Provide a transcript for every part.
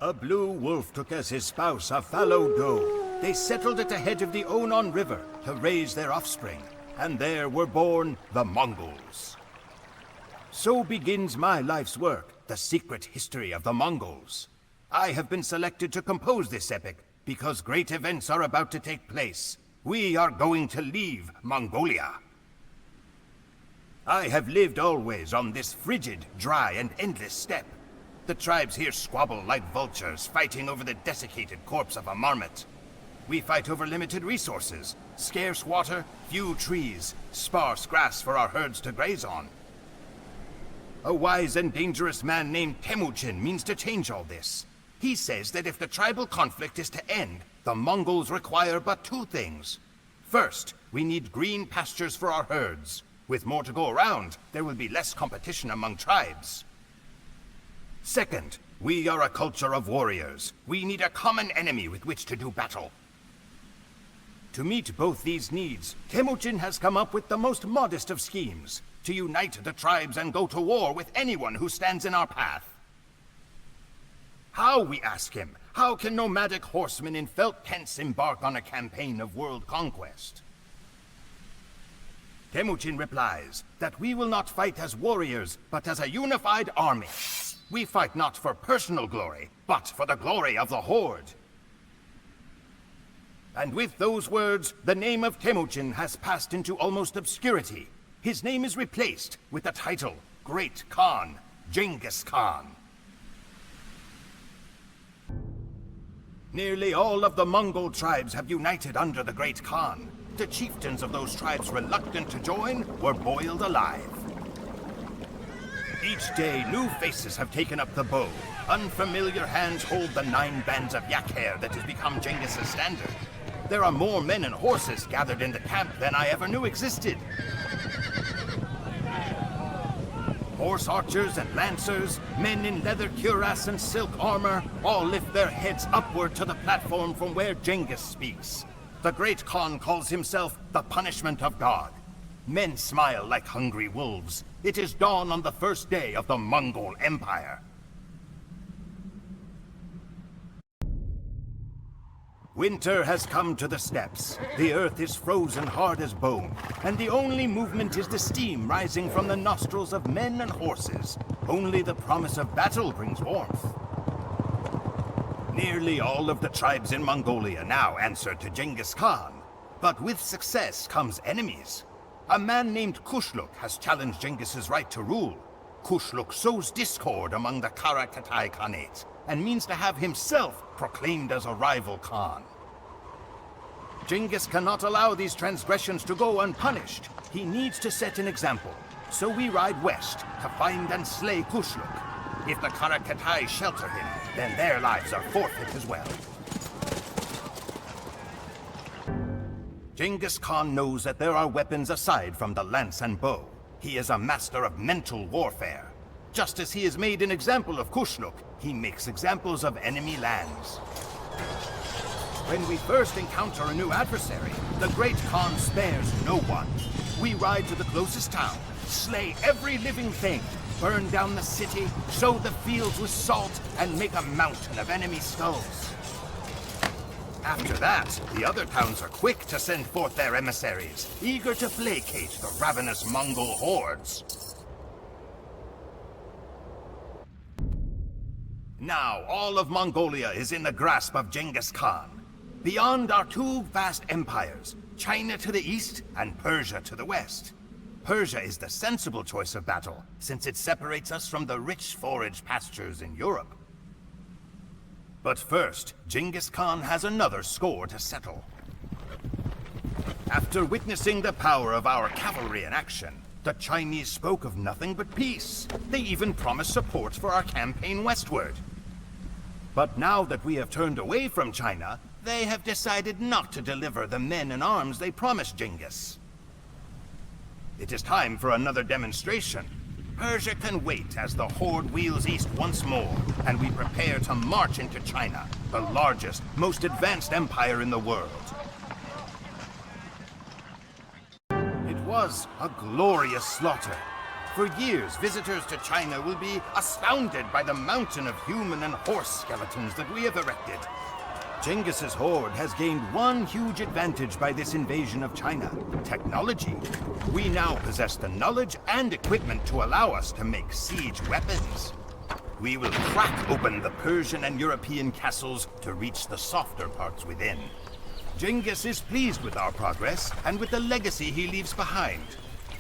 A blue wolf took as his spouse a fallow doe. They settled at the head of the Onon River to raise their offspring, and there were born the Mongols. So begins my life's work, the secret history of the Mongols. I have been selected to compose this epic because great events are about to take place. We are going to leave Mongolia. I have lived always on this frigid, dry, and endless steppe. The tribes here squabble like vultures, fighting over the desiccated corpse of a marmot. We fight over limited resources, scarce water, few trees, sparse grass for our herds to graze on. A wise and dangerous man named Temujin means to change all this. He says that if the tribal conflict is to end, the Mongols require but two things. First, we need green pastures for our herds. With more to go around, there will be less competition among tribes. Second, we are a culture of warriors. We need a common enemy with which to do battle. To meet both these needs, Temujin has come up with the most modest of schemes, to unite the tribes and go to war with anyone who stands in our path. How, we ask him, how can nomadic horsemen in felt tents embark on a campaign of world conquest? Temujin replies that we will not fight as warriors, but as a unified army. We fight not for personal glory, but for the glory of the Horde. And with those words, the name of Temujin has passed into almost obscurity. His name is replaced with the title, Great Khan, Genghis Khan. Nearly all of the Mongol tribes have united under the Great Khan. The chieftains of those tribes reluctant to join were boiled alive. Each day, new faces have taken up the bow. Unfamiliar hands hold the 9 bands of yak hair that has become Genghis's standard. There are more men and horses gathered in the camp than I ever knew existed. Horse archers and lancers, men in leather cuirass and silk armor, all lift their heads upward to the platform from where Genghis speaks. The Great Khan calls himself the punishment of God. Men smile like hungry wolves. It is dawn on the first day of the Mongol Empire. Winter has come to the steppes. The earth is frozen hard as bone, and the only movement is the steam rising from the nostrils of men and horses. Only the promise of battle brings warmth. Nearly all of the tribes in Mongolia now answer to Genghis Khan, but with success comes enemies. A man named Kushluk has challenged Genghis's right to rule. Kushluk sows discord among the Karakatai Khanate, and means to have himself proclaimed as a rival Khan. Genghis cannot allow these transgressions to go unpunished. He needs to set an example. So we ride west to find and slay Kushluk. If the Karakatai shelter him, then their lives are forfeit as well. Genghis Khan knows that there are weapons aside from the lance and bow. He is a master of mental warfare. Just as he has made an example of Kushluk, he makes examples of enemy lands. When we first encounter a new adversary, the Great Khan spares no one. We ride to the closest town, slay every living thing, burn down the city, sow the fields with salt, and make a mountain of enemy skulls. After that, the other towns are quick to send forth their emissaries, eager to placate the ravenous Mongol hordes. Now, all of Mongolia is in the grasp of Genghis Khan. Beyond are two vast empires, China to the east and Persia to the west. Persia is the sensible choice of battle, since it separates us from the rich forage pastures in Europe. But first, Genghis Khan has another score to settle. After witnessing the power of our cavalry in action, the Chinese spoke of nothing but peace. They even promised support for our campaign westward. But now that we have turned away from China, they have decided not to deliver the men and arms they promised Genghis. It is time for another demonstration. Persia can wait as the horde wheels east once more, and we prepare to march into China, the largest, most advanced empire in the world. It was a glorious slaughter. For years, visitors to China will be astounded by the mountain of human and horse skeletons that we have erected. Genghis's horde has gained one huge advantage by this invasion of China: technology. We now possess the knowledge and equipment to allow us to make siege weapons. We will crack open the Persian and European castles to reach the softer parts within. Genghis is pleased with our progress and with the legacy he leaves behind.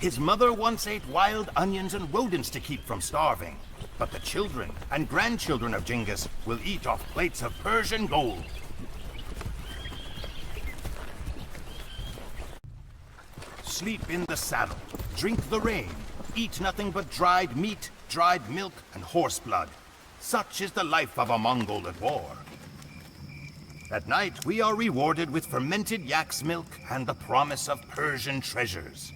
His mother once ate wild onions and rodents to keep from starving. But the children and grandchildren of Genghis will eat off plates of Persian gold. Sleep in the saddle, drink the rain, eat nothing but dried meat, dried milk, and horse blood. Such is the life of a Mongol at war. At night, we are rewarded with fermented yak's milk and the promise of Persian treasures.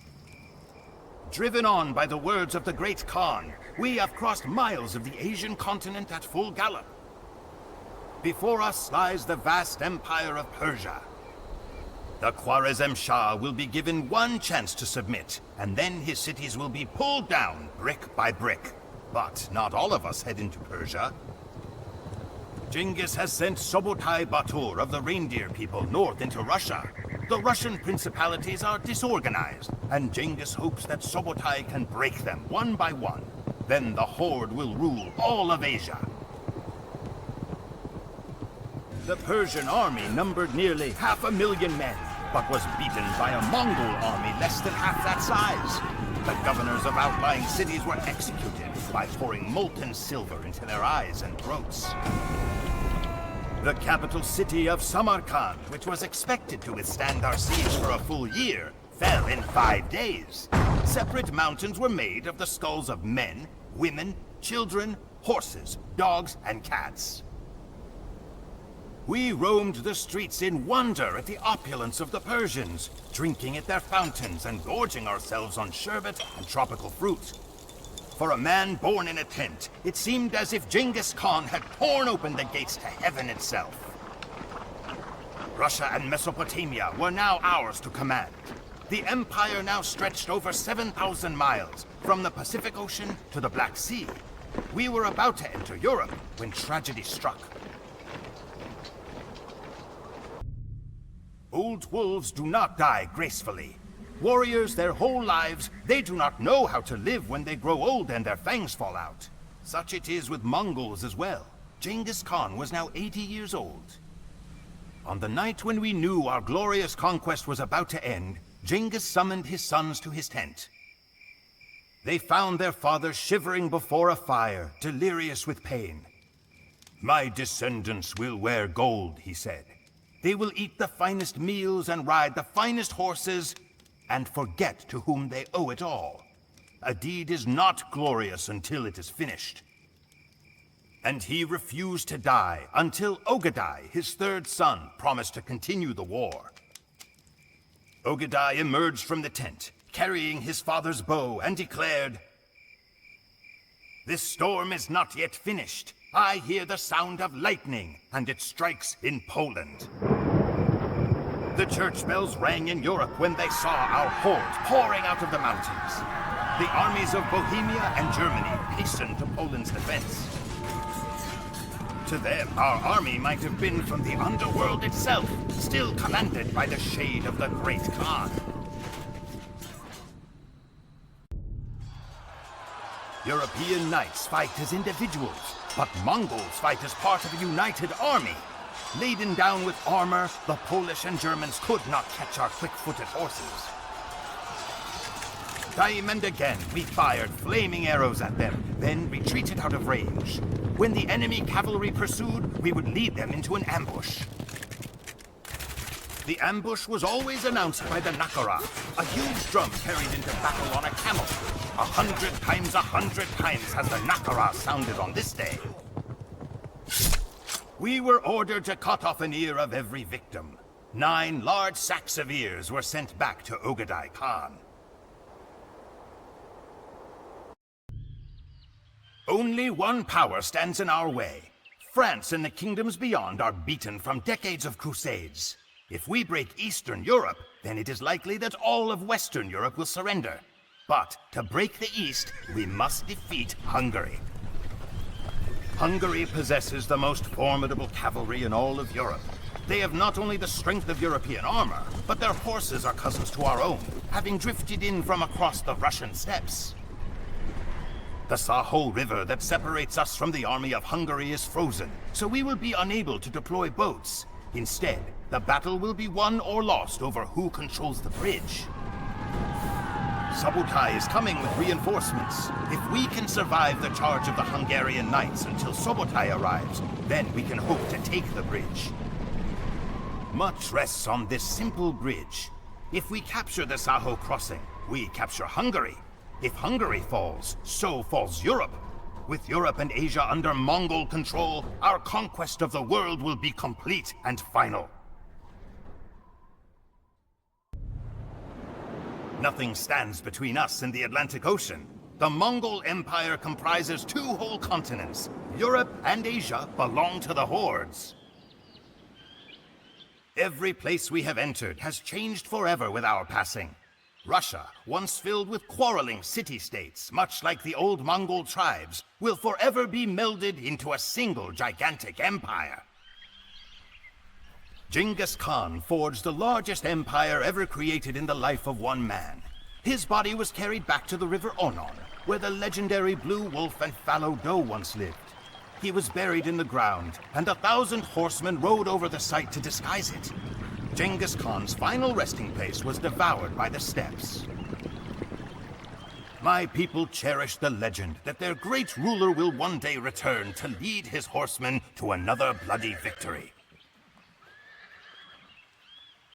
Driven on by the words of the great Khan, we have crossed miles of the Asian continent at full gallop. Before us lies the vast empire of Persia. The Khwarezm Shah will be given one chance to submit, and then his cities will be pulled down brick by brick. But not all of us head into Persia. Genghis has sent Sobotai Batur of the reindeer people north into Russia. The Russian principalities are disorganized, and Genghis hopes that Sobotai can break them one by one. Then the horde will rule all of Asia. The Persian army numbered nearly 500,000 men, but was beaten by a Mongol army less than half that size. The governors of outlying cities were executed by pouring molten silver into their eyes and throats. The capital city of Samarkand, which was expected to withstand our siege for a full year, fell in 5 days. Separate mountains were made of the skulls of men, women, children, horses, dogs, and cats. We roamed the streets in wonder at the opulence of the Persians, drinking at their fountains and gorging ourselves on sherbet and tropical fruit. For a man born in a tent, it seemed as if Genghis Khan had torn open the gates to heaven itself. Russia and Mesopotamia were now ours to command. The empire now stretched over 7,000 miles, from the Pacific Ocean to the Black Sea. We were about to enter Europe when tragedy struck. Old wolves do not die gracefully. Warriors their whole lives, they do not know how to live when they grow old and their fangs fall out. Such it is with Mongols as well. Genghis Khan was now 80 years old. On the night when we knew our glorious conquest was about to end, Genghis summoned his sons to his tent. They found their father shivering before a fire, delirious with pain. "My descendants will wear gold," he said. "They will eat the finest meals and ride the finest horses, and forget to whom they owe it all. A deed is not glorious until it is finished." And he refused to die until Ogedai, his third son, promised to continue the war. Ogedai emerged from the tent, carrying his father's bow, and declared, "This storm is not yet finished. I hear the sound of lightning, and it strikes in Poland." The church bells rang in Europe when they saw our horde pouring out of the mountains. The armies of Bohemia and Germany hastened to Poland's defense. To them, our army might have been from the underworld itself, still commanded by the shade of the great Khan. European knights fight as individuals, but Mongols fight as part of a united army. Laden down with armor, the Polish and Germans could not catch our quick-footed horses. Time and again, we fired flaming arrows at them, then retreated out of range. When the enemy cavalry pursued, we would lead them into an ambush. The ambush was always announced by the Nakara, a huge drum carried into battle on a camel. 100 times 100 times has the Nakara sounded on this day. We were ordered to cut off an ear of every victim. 9 large sacks of ears were sent back to Ogedai Khan. Only one power stands in our way. France and the kingdoms beyond are beaten from decades of crusades. If we break Eastern Europe, then it is likely that all of Western Europe will surrender. But to break the East, we must defeat Hungary. Hungary possesses the most formidable cavalry in all of Europe. They have not only the strength of European armor, but their horses are cousins to our own, having drifted in from across the Russian steppes. The Saho River that separates us from the army of Hungary is frozen, so we will be unable to deploy boats. Instead, the battle will be won or lost over who controls the bridge. Subotai is coming with reinforcements. If we can survive the charge of the Hungarian knights until Subotai arrives, then we can hope to take the bridge. Much rests on this simple bridge. If we capture the Saho crossing, we capture Hungary. If Hungary falls, so falls Europe. With Europe and Asia under Mongol control, our conquest of the world will be complete and final. Nothing stands between us and the Atlantic Ocean. The Mongol Empire comprises 2 whole continents. Europe and Asia belong to the hordes. Every place we have entered has changed forever with our passing. Russia, once filled with quarreling city-states, much like the old Mongol tribes, will forever be melded into a single gigantic empire. Genghis Khan forged the largest empire ever created in the life of one man. His body was carried back to the river Onon, where the legendary Blue Wolf and Fallow Doe once lived. He was buried in the ground, and 1,000 horsemen rode over the site to disguise it. Genghis Khan's final resting place was devoured by the steppes. My people cherish the legend that their great ruler will one day return to lead his horsemen to another bloody victory.